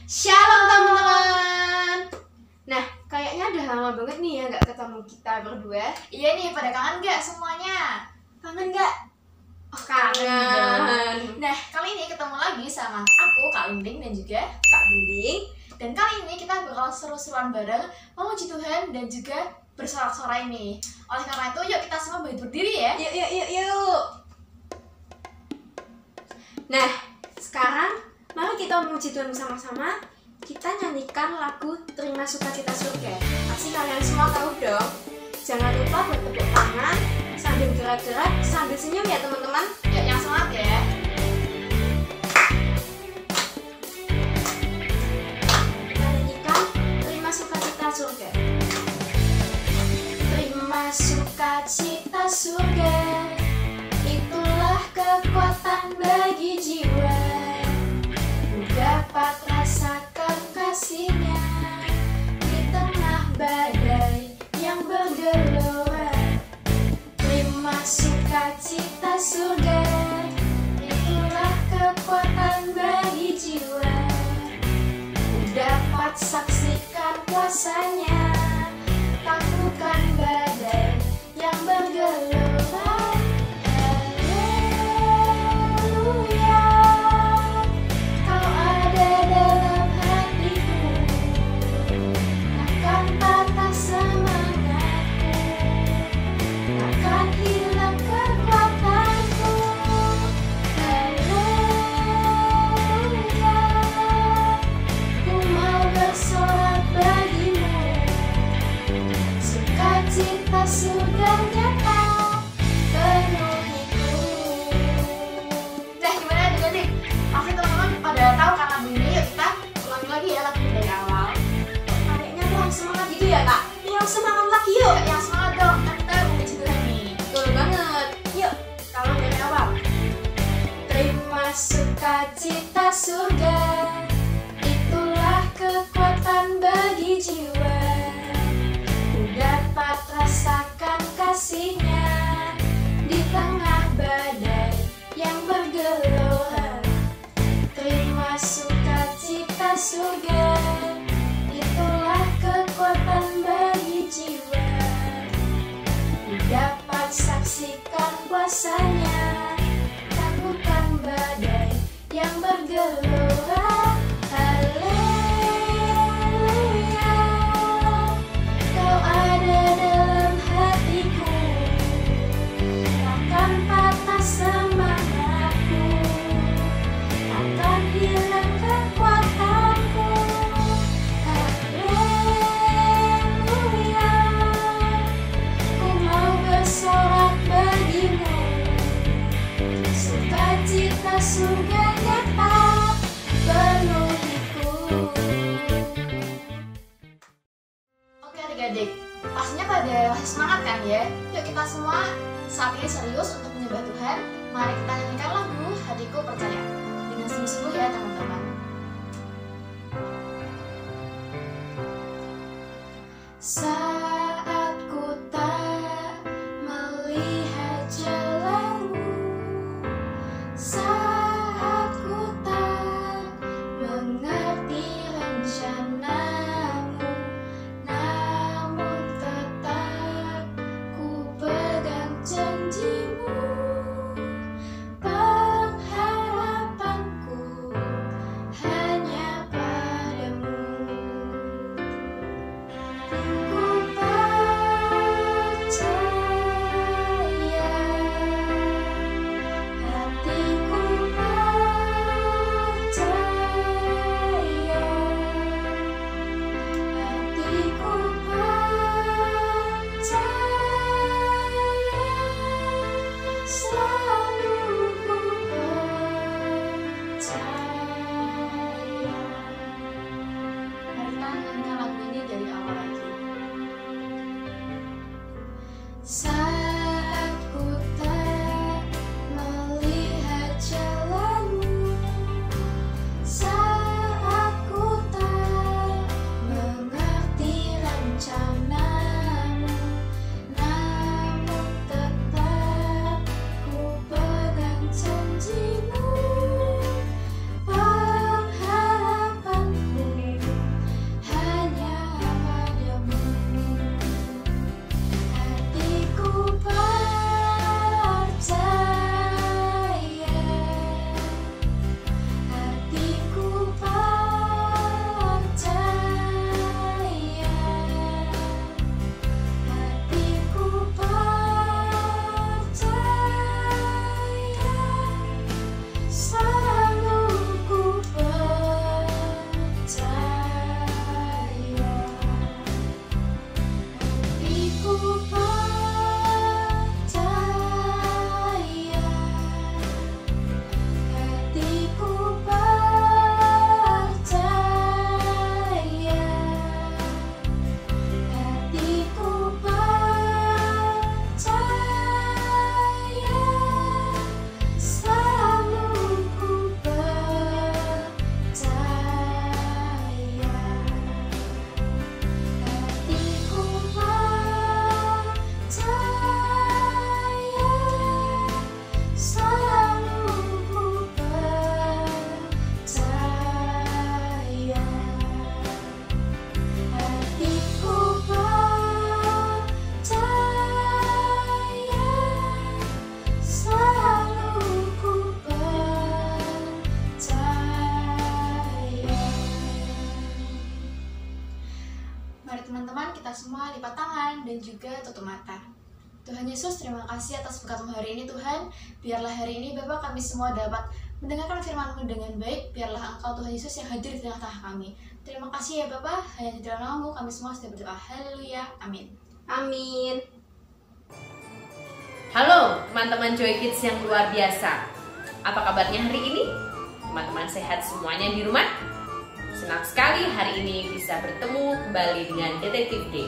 Shalom teman-teman. Nah, kayaknya udah lama banget nih ya nggak ketemu kita berdua. Iya nih, pada kangen gak semuanya? Kangen nggak? Oh, kangen. Nah, kali ini ketemu lagi sama aku, Kak Linding dan juga Kak Binding. Dan kali ini kita bakal seru-seruan bareng, memuji Tuhan dan juga bersorak-sorai ini. Oleh karena itu, yuk kita semua berdiri ya. Yuk. Nah, sekarang mari kita memuji Tuhan bersama-sama. Kita nyanyikan lagu Terima Sukacita Surga. Pasti kalian semua tahu dong. Jangan lupa bertepuk tangan sambil gerak-gerak, sambil senyum ya teman-teman. Ya, yang semangat ya. Kita nyanyikan Terima Sukacita Surga. Terima sukacita surga, itulah kekuatan bagi jiwa. Ku dapat rasakan kasih-Nya di tengah badai yang bergelora. Terima sukacita surga, itulah kekuatan bagi jiwa. Ku dapat saksikan kuasa-Nya, taklukkan badai yang bergelora. Haleluya, Kau ada dalam hatiku, takkan patah semangatku, takkan hilang kekuatanku. Haleluya, ku mau bersorak bagimu, sukacita surga nyata penuhiku. Nah, gimana adik-adik? Pasti teman-teman pada tahu kan lagu ini. Yuk kita ulangi lagi ya lagu dari awal. Kayaknya kurang semangat gitu ya kak? Yang semangat lagi yuk. Yang semangat dong, kan kita memuji Tuhan nih. Betul banget. Yuk, kalau dari awal. Terima sukacita surga, itulah kekuatan bagi jiwa. Ku dapat rasakan kasih-Nya di tengah badai yang bergelora. Terima sukacita surga, itulah kekuatan bagi jiwa. Ku dapat saksikan kuasa-Nya, taklukkan badai yang bergelora. Haleluya, Kau ada dalam hatiku, takkan patah semangatku, takkan hilang kekuatanku. Haleluya, ku mau bersorak bagimu, sukacita surga nyata penuhiku. Oke adik-adik, pastinya pada masih semangat kan ya? Yuk kita semua saat ini serius untuk menyembah Tuhan. Mari kita nyanyikan lagu Hatiku Percaya dengan sungguh-sungguh ya teman-teman. Saat ku tak melihat jalanmu, saat ku tak mengerti rencanamu, namun tetap ku pegang janjimu. Pengharapanku hanya padamu. Ku kita semua lipat tangan dan juga tutup mata. Tuhan Yesus, terima kasih atas berkat-Mu hari ini Tuhan. Biarlah hari ini Bapa kami semua dapat mendengarkan firman-Mu dengan baik. Biarlah Engkau Tuhan Yesus yang hadir di tengah-tengah kami. Terima kasih ya Bapa, hanya di dalam nama-Mu kami semua sudah berdoa. Haleluya, amin. Amin. Halo teman-teman Joy Kids yang luar biasa. Apa kabarnya hari ini? Teman-teman sehat semuanya di rumah? Senang sekali hari ini bisa bertemu kembali dengan Detektif D.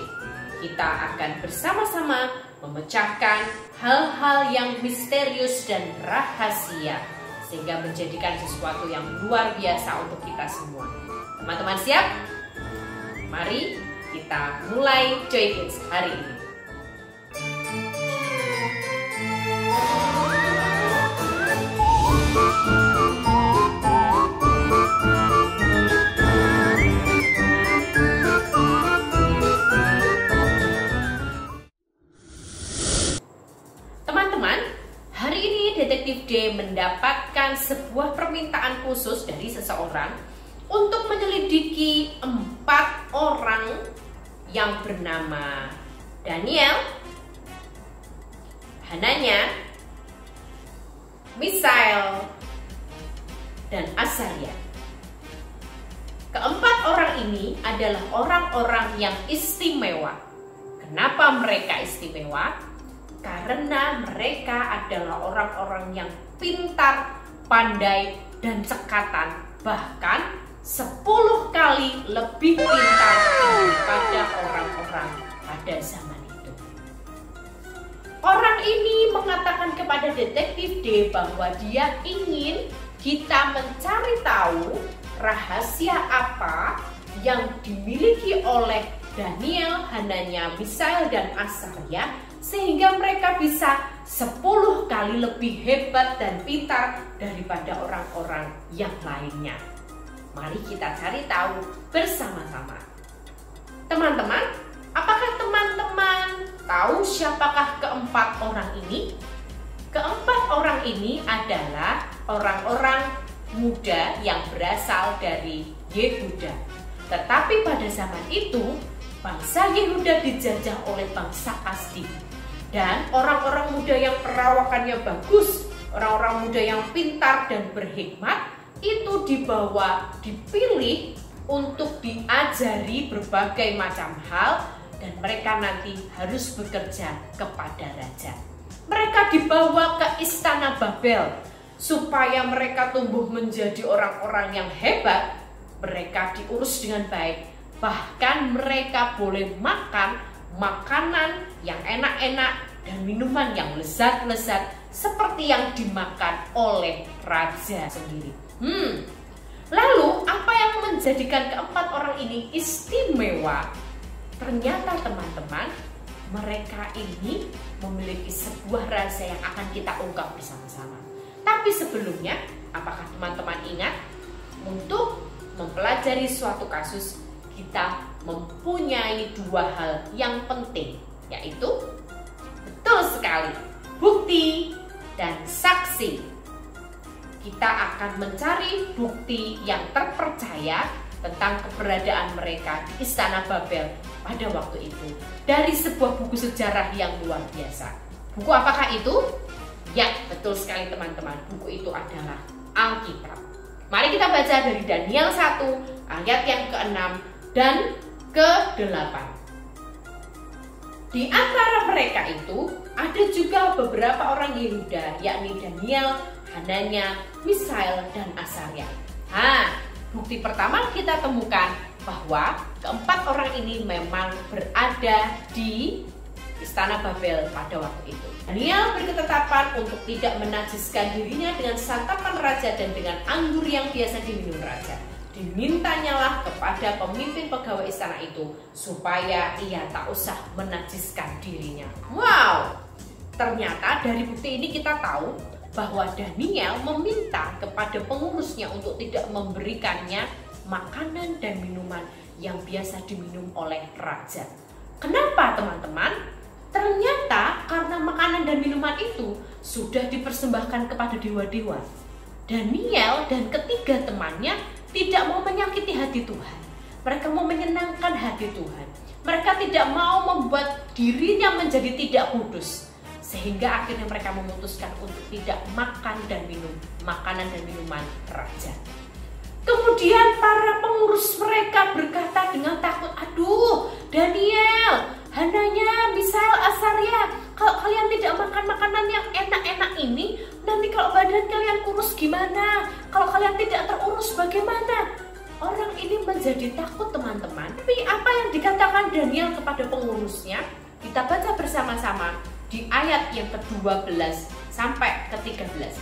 Kita akan bersama-sama memecahkan hal-hal yang misterius dan rahasia sehingga menjadikan sesuatu yang luar biasa untuk kita semua. Teman-teman siap? Mari kita mulai Joy Kids hari ini. Detektif D mendapatkan sebuah permintaan khusus dari seseorang untuk menyelidiki 4 orang yang bernama Daniel, Hananya, Misael, dan Azaria. Keempat orang ini adalah orang-orang yang istimewa. Kenapa mereka istimewa? Karena mereka adalah orang-orang yang pintar, pandai, dan cekatan, bahkan 10 kali lebih pintar daripada orang-orang pada zaman itu. Orang ini mengatakan kepada Detektif D bahwa dia ingin kita mencari tahu rahasia apa yang dimiliki oleh Daniel, Hananya, Misael, dan Azaria sehingga mereka bisa 10 kali lebih hebat dan pintar daripada orang-orang yang lainnya. Mari kita cari tahu bersama-sama. Teman-teman, apakah teman-teman tahu siapakah keempat orang ini? Keempat orang ini adalah orang-orang muda yang berasal dari Yehuda. Tetapi pada zaman itu, bangsa Yehuda dijajah oleh bangsa Kasdi. Dan orang-orang muda yang perawakannya bagus, orang-orang muda yang pintar dan berhikmat, itu dipilih untuk diajari berbagai macam hal dan mereka nanti harus bekerja kepada raja. Mereka dibawa ke istana Babel supaya mereka tumbuh menjadi orang-orang yang hebat. Mereka diurus dengan baik, bahkan mereka boleh makan makanan yang enak-enak dan minuman yang lezat-lezat seperti yang dimakan oleh raja sendiri. Lalu apa yang menjadikan keempat orang ini istimewa? Ternyata teman-teman, mereka ini memiliki sebuah rahasia yang akan kita ungkap bersama-sama. Tapi sebelumnya, apakah teman-teman ingat? Untuk mempelajari suatu kasus, kita mempunyai 2 hal yang penting, yaitu betul sekali, bukti dan saksi. Kita akan mencari bukti yang terpercaya tentang keberadaan mereka di istana Babel pada waktu itu dari sebuah buku sejarah yang luar biasa. Buku apakah itu? Ya, betul sekali teman-teman, buku itu adalah Alkitab. Mari kita baca dari Daniel 1 ayat yang ke-6 dan ke-8. Di antara mereka itu ada juga beberapa orang Yehuda, yakni Daniel, Hananya, Misael, dan Azaria. Bukti pertama kita temukan bahwa keempat orang ini memang berada di istana Babel pada waktu itu. Daniel berketetapan untuk tidak menajiskan dirinya dengan santapan raja dan dengan anggur yang biasa diminum raja. Dimintanyalah kepada pemimpin pegawai istana itu supaya ia tak usah menajiskan dirinya. Wow! Ternyata dari bukti ini kita tahu bahwa Daniel meminta kepada pengurusnya untuk tidak memberikannya makanan dan minuman yang biasa diminum oleh raja. Kenapa teman-teman? Ternyata karena makanan dan minuman itu sudah dipersembahkan kepada dewa-dewa. Daniel dan ketiga temannya tidak mau menyakiti hati Tuhan. Mereka mau menyenangkan hati Tuhan. Mereka tidak mau membuat dirinya menjadi tidak kudus, sehingga akhirnya mereka memutuskan untuk tidak makan dan minum makanan dan minuman raja. Kemudian para pengurus mereka berkata dengan takut, "Aduh, Daniel, Hananya, Misael, Azaria, kalau kalian tidak makan makanan yang enak-enak ini, nanti kalau badan kalian kurus gimana? Kalau kalian tidak terurus bagaimana?" Orang ini menjadi takut, teman-teman. Tapi apa yang dikatakan Daniel kepada pengurusnya? Kita baca bersama-sama di ayat yang ke-12 sampai ke-13.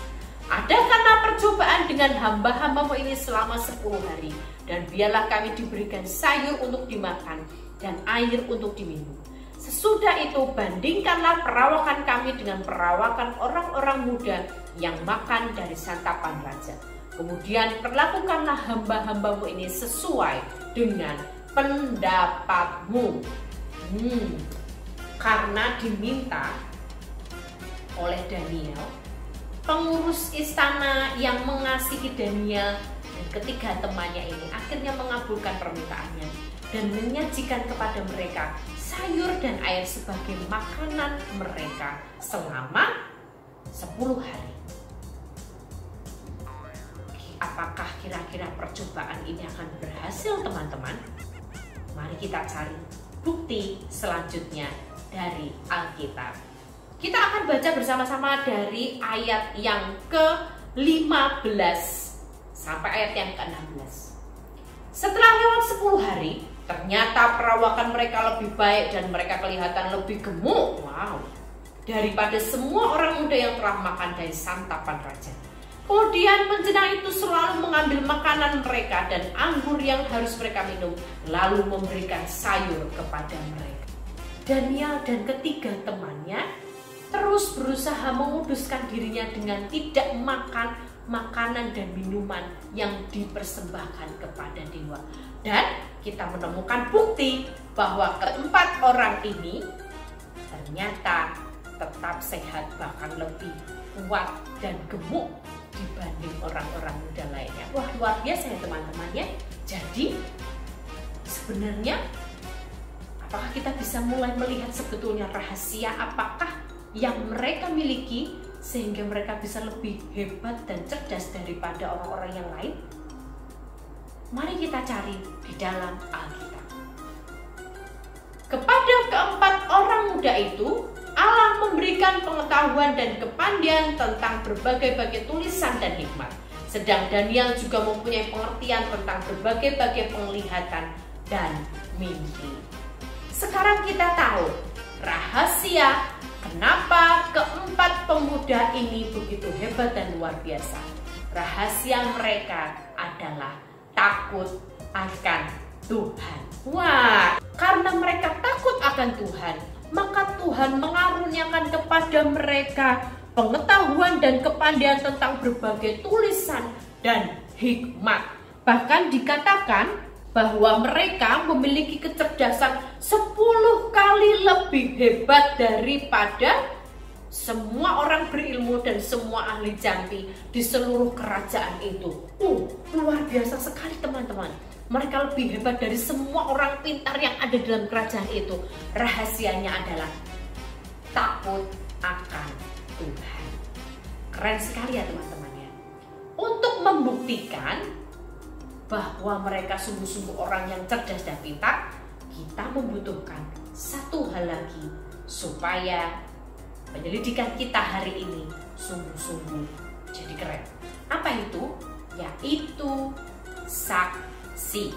"Adakanlah percobaan dengan hamba-hambamu ini selama 10 hari, dan biarlah kami diberikan sayur untuk dimakan dan air untuk diminum. Sesudah itu bandingkanlah perawakan kami dengan perawakan orang-orang muda yang makan dari santapan raja. Kemudian perlakukanlah hamba-hambamu ini sesuai dengan pendapatmu." Karena diminta oleh Daniel, pengurus istana yang mengasihi Daniel dan ketiga temannya ini akhirnya mengabulkan permintaannya dan menyajikan kepada mereka sayur dan air sebagai makanan mereka selama 10 hari. Apakah kira-kira percobaan ini akan berhasil, teman-teman? Mari kita cari bukti selanjutnya dari Alkitab. Kita akan baca bersama-sama dari ayat yang ke-15 sampai ayat yang ke-16. "Setelah lewat 10 hari, ternyata perawakan mereka lebih baik dan mereka kelihatan lebih gemuk, daripada semua orang muda yang telah makan dari santapan raja. Kemudian penjenang itu selalu mengambil makanan mereka dan anggur yang harus mereka minum, lalu memberikan sayur kepada mereka." Daniel dan ketiga temannya terus berusaha menguduskan dirinya dengan tidak makan makanan dan minuman yang dipersembahkan kepada dewa. Dan kita menemukan bukti bahwa keempat orang ini ternyata tetap sehat, bahkan lebih kuat dan gemuk dibanding orang-orang muda lainnya. Wah, luar biasa ya teman-teman ya. Jadi sebenarnya apakah kita bisa mulai melihat sebetulnya rahasia apakah yang mereka miliki sehingga mereka bisa lebih hebat dan cerdas daripada orang-orang yang lain? Mari kita cari di dalam Alkitab. Kepada keempat orang muda itu, Allah memberikan pengetahuan dan kepandaian tentang berbagai-bagai tulisan dan hikmat. Sedang Daniel juga mempunyai pengertian tentang berbagai-bagai penglihatan dan mimpi. Sekarang kita tahu rahasia kenapa keempat pemuda ini begitu hebat dan luar biasa. Rahasia mereka adalah takut akan Tuhan. Wah, karena mereka takut akan Tuhan, maka Tuhan mengaruniakan kepada mereka pengetahuan dan kepandaian tentang berbagai tulisan dan hikmat. Bahkan dikatakan bahwa mereka memiliki kecerdasan 10 kali lebih hebat daripada semua orang berilmu dan semua ahli jampi di seluruh kerajaan itu. Luar biasa sekali teman-teman. Mereka lebih hebat dari semua orang pintar yang ada dalam kerajaan itu. Rahasianya adalah takut akan Tuhan. Keren sekali ya teman-teman ya. Untuk membuktikan bahwa mereka sungguh-sungguh orang yang cerdas dan pintar, kita membutuhkan satu hal lagi supaya penyelidikan kita hari ini sungguh-sungguh jadi keren. Apa itu? Yaitu saksi.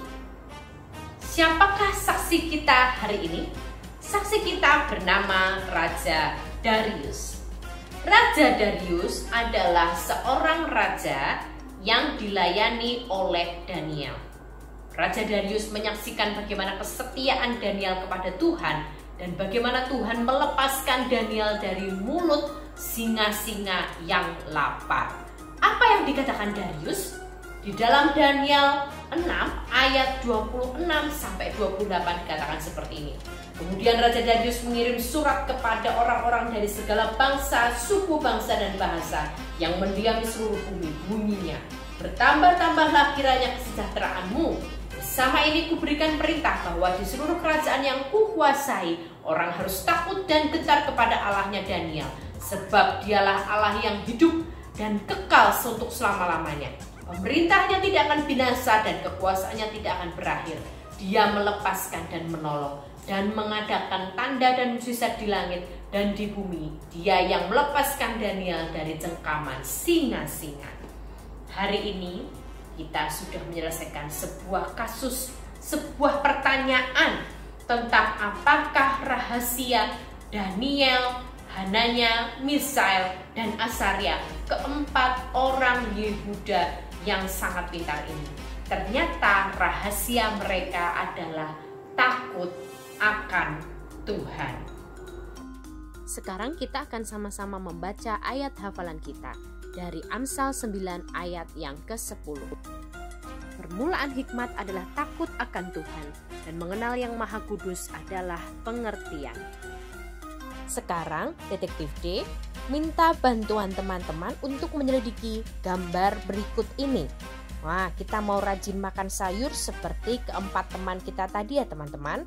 Siapakah saksi kita hari ini? Saksi kita bernama Raja Darius. Raja Darius adalah seorang raja yang dilayani oleh Daniel. Raja Darius menyaksikan bagaimana kesetiaan Daniel kepada Tuhan dan bagaimana Tuhan melepaskan Daniel dari mulut singa-singa yang lapar. Apa yang dikatakan Darius? Di dalam Daniel 6 ayat 26 sampai 28 dikatakan seperti ini. Kemudian Raja Darius mengirim surat kepada orang-orang dari segala bangsa, suku, bangsa, dan bahasa yang mendiami seluruh bumi. Bunyinya, bertambah-tambahlah kiranya kesejahteraanmu, Bersama ini kuberikan perintah bahwa di seluruh kerajaan yang kukuasai, orang harus takut dan gentar kepada Allahnya Daniel, sebab dialah Allah yang hidup dan kekal untuk selama-lamanya. Pemerintahnya tidak akan binasa dan kekuasaannya tidak akan berakhir. Dia melepaskan dan menolong dan mengadakan tanda dan mukjizat di langit dan di bumi. Dia yang melepaskan Daniel dari cengkaman singa-singa. Hari ini kita sudah menyelesaikan sebuah kasus, sebuah pertanyaan tentang apakah rahasia Daniel, Hananya, Misael, dan Asaria, keempat orang Yehuda yang sangat pintar ini. Ternyata rahasia mereka adalah takut akan Tuhan. Sekarang kita akan sama-sama membaca ayat hafalan kita dari Amsal 9 ayat yang ke-10. Permulaan hikmat adalah takut akan Tuhan, dan mengenal Yang Maha Kudus adalah pengertian. Sekarang Detektif D minta bantuan teman-teman untuk menyelidiki gambar berikut ini. Wah, kita mau rajin makan sayur seperti keempat teman kita tadi ya teman-teman.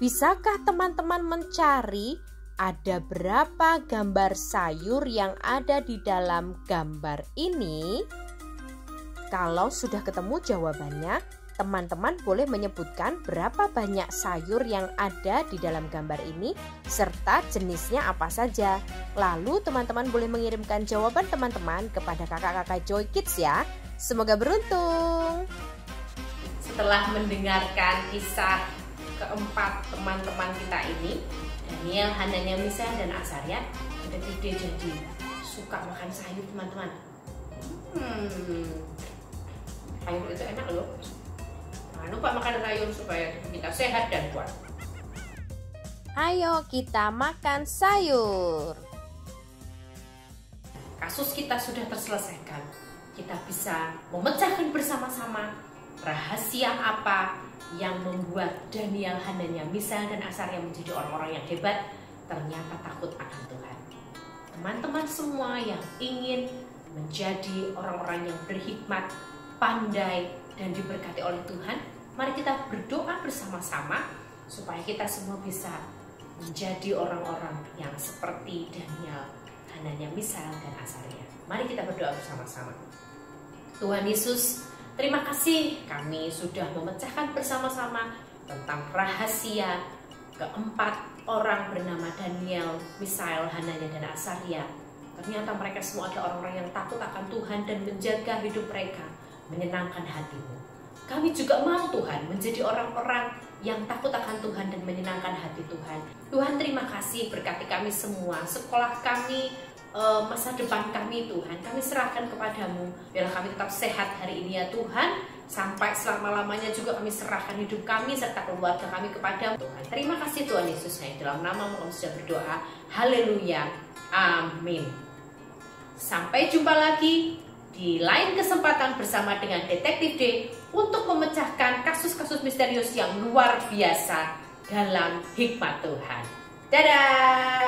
Bisakah teman-teman mencari ada berapa gambar sayur yang ada di dalam gambar ini? Kalau sudah ketemu jawabannya, teman-teman boleh menyebutkan berapa banyak sayur yang ada di dalam gambar ini serta jenisnya apa saja. Lalu teman-teman boleh mengirimkan jawaban teman-teman kepada kakak-kakak Joy Kids ya. Semoga beruntung. Setelah mendengarkan kisah keempat teman-teman kita ini, Daniel, Hananya, Misael, dan Asaria, Detektif D jadi suka makan sayur teman-teman. Sayur itu enak loh. Jangan lupa makan sayur supaya kita sehat dan kuat. Ayo kita makan sayur. Kasus kita sudah terselesaikan. Kita bisa memecahkan bersama-sama rahasia apa yang membuat Daniel, Hananya, Misael, dan Asaria menjadi orang-orang yang hebat, ternyata takut akan Tuhan. Teman-teman semua yang ingin menjadi orang-orang yang berhikmat, pandai, dan diberkati oleh Tuhan, mari kita berdoa bersama-sama supaya kita semua bisa menjadi orang-orang yang seperti Daniel, Hananya, Misael, dan Asaria. Mari kita berdoa bersama-sama. Tuhan Yesus, terima kasih kami sudah memecahkan bersama-sama tentang rahasia keempat orang bernama Daniel, Misael, Hananya, dan Asaria. Ternyata mereka semua adalah orang-orang yang takut akan Tuhan dan menjaga hidup mereka menyenangkan hati-Mu. Kami juga mau Tuhan menjadi orang-orang yang takut akan Tuhan dan menyenangkan hati Tuhan. Tuhan terima kasih, berkati kami semua, sekolah kami, masa depan kami Tuhan, kami serahkan kepadamu. Biarlah kami tetap sehat hari ini ya Tuhan, sampai selama-lamanya juga kami serahkan hidup kami serta keluarga kami kepadamu Tuhan. Terima kasih Tuhan Yesus, dalam nama-Mu kami sudah berdoa. Haleluya, amin. Sampai jumpa lagi di lain kesempatan bersama dengan Detektif D untuk memecahkan kasus-kasus misterius yang luar biasa dalam hikmat Tuhan. Dadah.